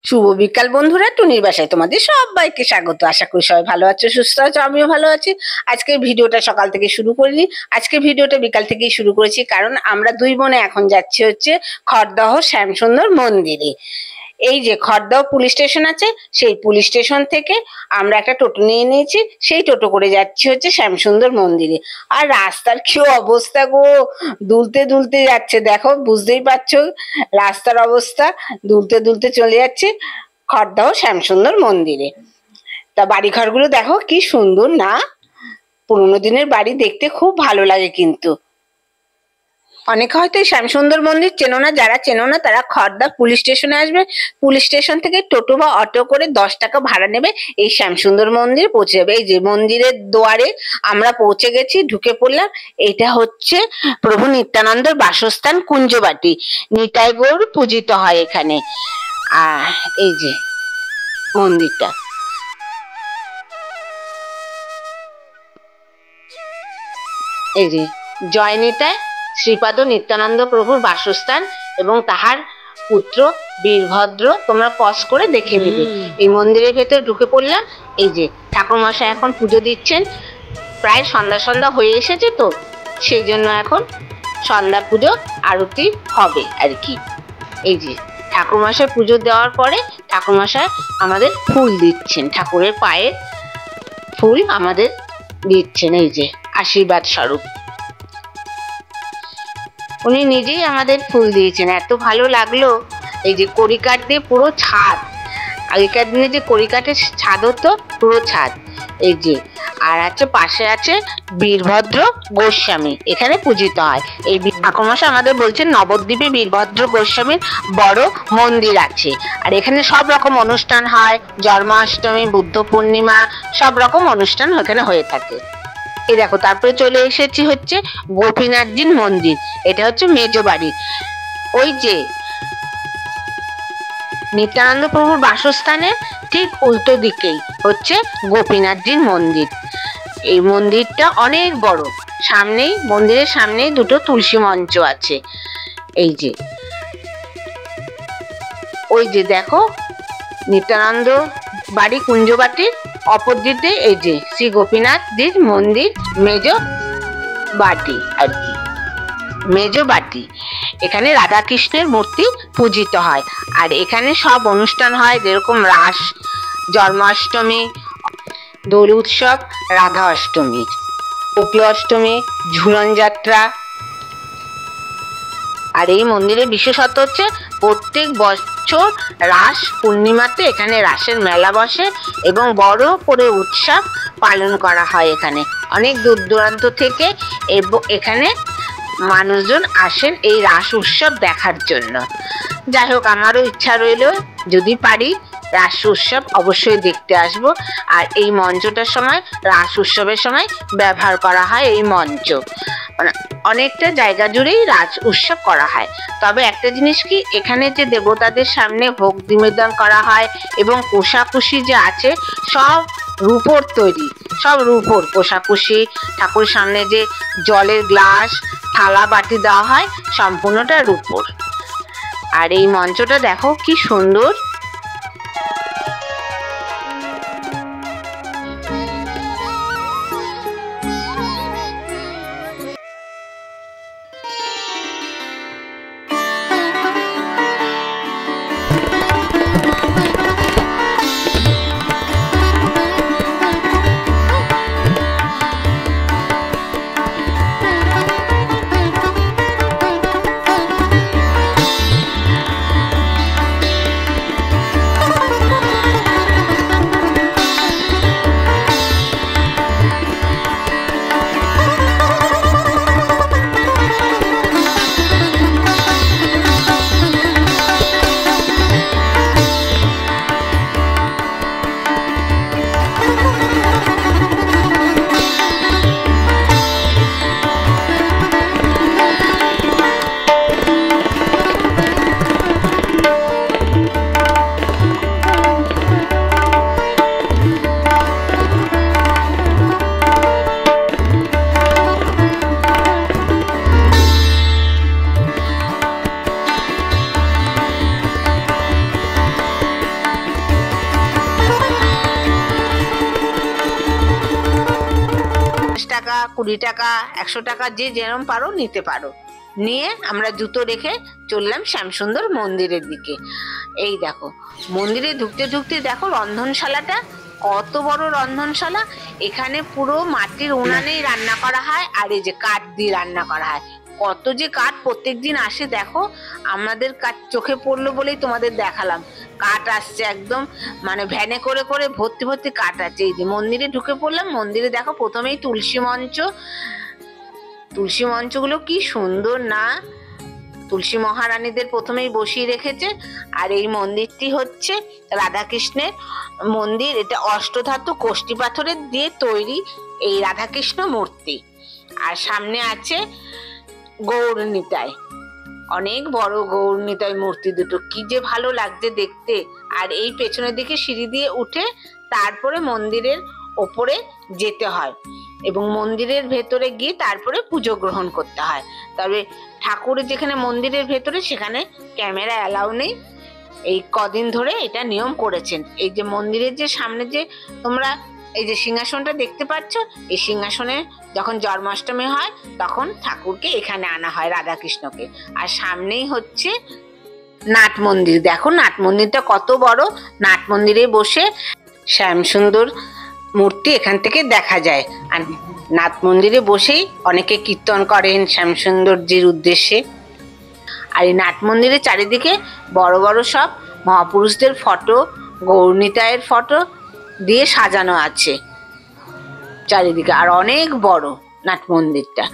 শুভ বিকাল বন্ধুরা, টুনির বাসায় তোমাদের সবাইকে স্বাগত। আশা করি সবাই ভালো আছো, সুস্থ আছো, আমিও ভালো আছি। আজকের ভিডিওটা সকাল থেকে শুরু করিনি, আজকের ভিডিওটা বিকাল থেকেই শুরু করেছি, কারণ আমরা দুই বোনে এখন যাচ্ছি হচ্ছে খড়দহ শ্যামসুন্দর মন্দিরে। এই যে খড়দহ পুলিশ স্টেশন আছে, সেই পুলিশ স্টেশন থেকে আমরা একটা টোটো নিয়ে নিয়েছি, সেই টোটো করে যাচ্ছি হচ্ছে শ্যামসুন্দর মন্দিরে। আর রাস্তার কি অবস্থা গো, দুলতে দুলতে যাচ্ছে, দেখো বুঝতেই পারছো রাস্তার অবস্থা। দুলতে দুলতে চলে যাচ্ছে খড়দহ শ্যামসুন্দর মন্দিরে। তা বাড়ি ঘরগুলো দেখো কি সুন্দর না, পুরোনো দিনের বাড়ি দেখতে খুব ভালো লাগে। কিন্তু অনেকে হয়তো এই শ্যামসুন্দর মন্দির চেনো না, যারা চেনো না তারা খড়দহ পুলিশ স্টেশনে আসবে, পুলিশ স্টেশন থেকে টোটো বা অটো করে 10 টাকা ভাড়া নেবে, এই শ্যামসুন্দর মন্দির পৌঁছে যাবে। এই যে মন্দিরের দুয়ারে আমরা পৌঁছে গেছি, ঢুকে পড়লাম। এটা হচ্ছে প্রভু নিত্যানন্দের বাসস্থান কুঞ্জবাটি, নিতাই গৌর পূজিত হয় এখানে। আর এই যে মন্দিরটা, এই যে জয় নিতাই শ্রীপাদ নিত্যানন্দ প্রভুর বাসস্থান এবং তাহার পুত্র বীরভদ্র, তোমরা পজ করে দেখে নিবে। এই মন্দিরের ভেতরে ঢুকে পড়লাম। এই যে ঠাকুরমশাই এখন পুজো দিচ্ছেন, প্রায় সন্ধ্যা সন্ধ্যা হয়ে এসেছে তো, সেই জন্য এখন সন্ধ্যা পুজো আরতি হবে আর কি। এই যে ঠাকুরমশাই পুজো দেওয়ার পরে ঠাকুরমশাই আমাদের ফুল দিচ্ছেন, ঠাকুরের পায়ে ফুল আমাদের দিচ্ছেন, এই যে আশীর্বাদ স্বরূপ। উনি নিজেই আমাদের ফুল দিয়েছেন, এত ভালো লাগলো। এই যে কড়িকাঠ দিয়ে পুরো ছাদ, আগেকার দিনে যে কড়িকাঠের ছাদ হতো, পুরো ছাদ। এই যে আর আছে পাশে আছে বীরভদ্র গোস্বামী, এখানে পূজিত হয়। এই ঠাকুরমশাই আমাদের বলছেন নবদ্বীপে বীরভদ্র গোস্বামীর বড় মন্দির আছে, আর এখানে সব রকম অনুষ্ঠান হয়, জন্মাষ্টমী, বুদ্ধ পূর্ণিমা, সব রকম অনুষ্ঠান এখানে হয়ে থাকে। এই দেখো তারপরে চলে এসেছি হচ্ছে গোপীনাথজির মন্দির, এটা হচ্ছে মেজ বাড়ি। ওই যে নিত্যানন্দ প্রভুর বাসস্থানের ঠিক উল্টো দিকেই হচ্ছে গোপীনাথজির মন্দির। এই মন্দিরটা অনেক বড়, সামনেই মন্দিরের সামনেই দুটো তুলসী মঞ্চ আছে। এই যে ওই যে দেখো নিত্যানন্দ বাড়ি কুঞ্জবাটির অপোজিটে এই যে শ্রী গোপীনাথজির মন্দির, মেজ বাটি আর কি, মেজ বাটি। এখানে রাধাকৃষ্ণের মূর্তি পূজিত হয়, আর এখানে সব অনুষ্ঠান হয়, যেরকম রাস, জন্মাষ্টমী, দোল উৎসব, রাধা অষ্টমী, শুক্ল অষ্টমী, ঝুলন যাত্রা। আর এই মন্দিরের বিশেষত্ব হচ্ছে প্রত্যেক বছর রাস পূর্ণিমাতে এখানে রাসের মেলা বসে এবং বড় করে উৎসব পালন করা হয়। এখানে অনেক দূর দূরান্ত থেকে এখানে মানুষজন আসেন এই রাস উৎসব দেখার জন্য। যাই হোক, আমারও ইচ্ছা রইল যদি পারি রাস উৎসব অবশ্যই দেখতে আসব। আর এই মঞ্চটার সময়, রাস উৎসবের সময় ব্যবহার করা হয় এই মঞ্চ, মানে অনেকটা জায়গা জুড়েই রাস উৎসব করা হয়। তবে একটা জিনিস কি, এখানে যে দেবতাদের সামনে ভোগ নিবেদন করা হয় এবং কোষাকুষি যে আছে সব রূপোর তৈরি, সব রূপোর কোষাকুষি। ঠাকুরের সামনে যে জলের গ্লাস, থালা, বাটি দেওয়া হয় সম্পূর্ণটা রূপোর। আর এই মঞ্চটা দেখো কি সুন্দর। 20 টাকা 100 টাকা যে যেরকম পারো নিতে পারো। নিয়ে আমরা জুতো রেখে চললাম শ্যামসুন্দর মন্দিরের দিকে। এই দেখো মন্দিরে ঢুকতে ঢুকতে দেখো রন্ধনশালাটা, কত বড় রন্ধনশালা। এখানে পুরো মাটির উনানেই রান্না করা হয়, আর এই যে কাঠ দিয়ে রান্না করা হয়। কত যে কাঠ প্রত্যেকদিন আসে দেখো, আমাদের কাঠ চোখে পড়লো বলেই তোমাদের দেখালাম। কাঠ আসছে একদম, মানে ভ্যানে করে করে ভর্তি ভর্তি কাঠ আছে। এই যে মন্দিরে ঢুকে পড়লাম, মন্দিরে দেখো প্রথমেই তুলসী মঞ্চ। তুলসী মঞ্চগুলো কি সুন্দর না, তুলসী মহারানীদের প্রথমেই বসিয়ে রেখেছে। আর এই মন্দিরটি হচ্ছে রাধাকৃষ্ণের মন্দির। এটা অষ্টধাতু কোষ্ঠী পাথরের দিয়ে তৈরি এই রাধাকৃষ্ণ মূর্তি। আর সামনে আছে গৌরনিতাই, অনেক বড় গৌরনিতাই মূর্তি দুটো, কি যে ভালো লাগছে দেখতে। আর এই পেছনের দিকে সিঁড়ি দিয়ে উঠে তারপরে মন্দিরের ওপরে যেতে হয় এবং মন্দিরের ভেতরে গিয়ে তারপরে পুজো গ্রহণ করতে হয়। তবে ঠাকুরের যেখানে মন্দিরের ভেতরে সেখানে ক্যামেরা অ্যালাউ নেই, এই কদিন ধরে এটা নিয়ম করেছেন। এই যে মন্দিরের যে সামনে যে তোমরা এই যে সিংহাসনটা দেখতে পাচ্ছ, এই সিংহাসনে যখন জন্মাষ্টমী হয় তখন ঠাকুরকে এখানে আনা হয়, রাধাকৃষ্ণকে। আর সামনেই হচ্ছে নাট মন্দির। দেখো নাট মন্দিরটা কত বড়। নাট মন্দিরে বসে শ্যামসুন্দর মূর্তি এখান থেকে দেখা যায়। আর নাট মন্দিরে বসেই অনেকে কীর্তন করেন শ্যামসুন্দরজির উদ্দেশ্যে। আর এই নাট মন্দিরের চারিদিকে বড় বড় সব মহাপুরুষদের ফটো, গৌরনিতাইয়ের ফটো দিয়ে সাজানো আছে চারিদিকে। আর অনেক বড় নাট মন্দিরটা।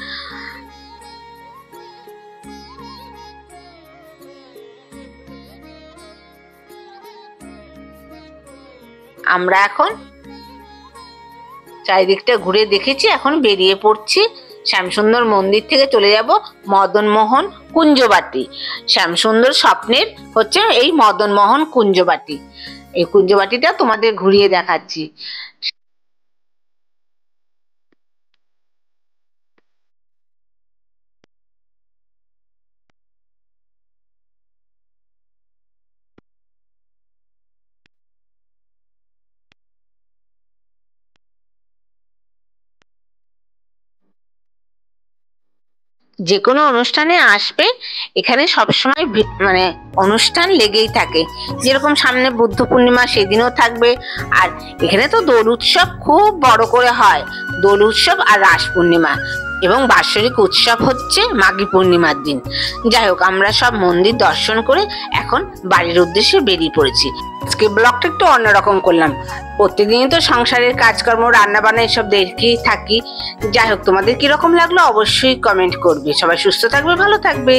আমরা এখন চারিদিকটা ঘুরে দেখেছি, এখন বেরিয়ে পড়ছি। শ্যামসুন্দর মন্দির থেকে চলে যাব মদনমোহন কুঞ্জবাটি। শ্যামসুন্দর স্বপ্নের হচ্ছে এই মদনমোহন কুঞ্জবাটি। এই কুঞ্জবাটিটা তোমাদের ঘুরিয়ে দেখাচ্ছি। যে কোনো অনুষ্ঠানে আসবে, এখানে সবসময় মানে অনুষ্ঠান লেগেই থাকে। যেরকম সামনে বুদ্ধ পূর্ণিমা, সেদিনও থাকবে। আর এখানে তো দোল উৎসব খুব বড় করে হয়, দোল উৎসব আর রাস পূর্ণিমা, এবং বাৎসরিক উৎসব হচ্ছে মাঘী পূর্ণিমার দিন। যাই হোক, আমরা সব মন্দির দর্শন করে এখন বাড়ির উদ্দেশ্যে বেরিয়ে পড়েছি। আজকে ব্লগটা একটু অন্যরকম করলাম। প্রত্যেকদিনই তো সংসারের কাজকর্ম, রান্না বান্না এসব দেখেই থাকি। যাই হোক, তোমাদের কিরকম লাগলো অবশ্যই কমেন্ট করবে। সবাই সুস্থ থাকবে, ভালো থাকবে।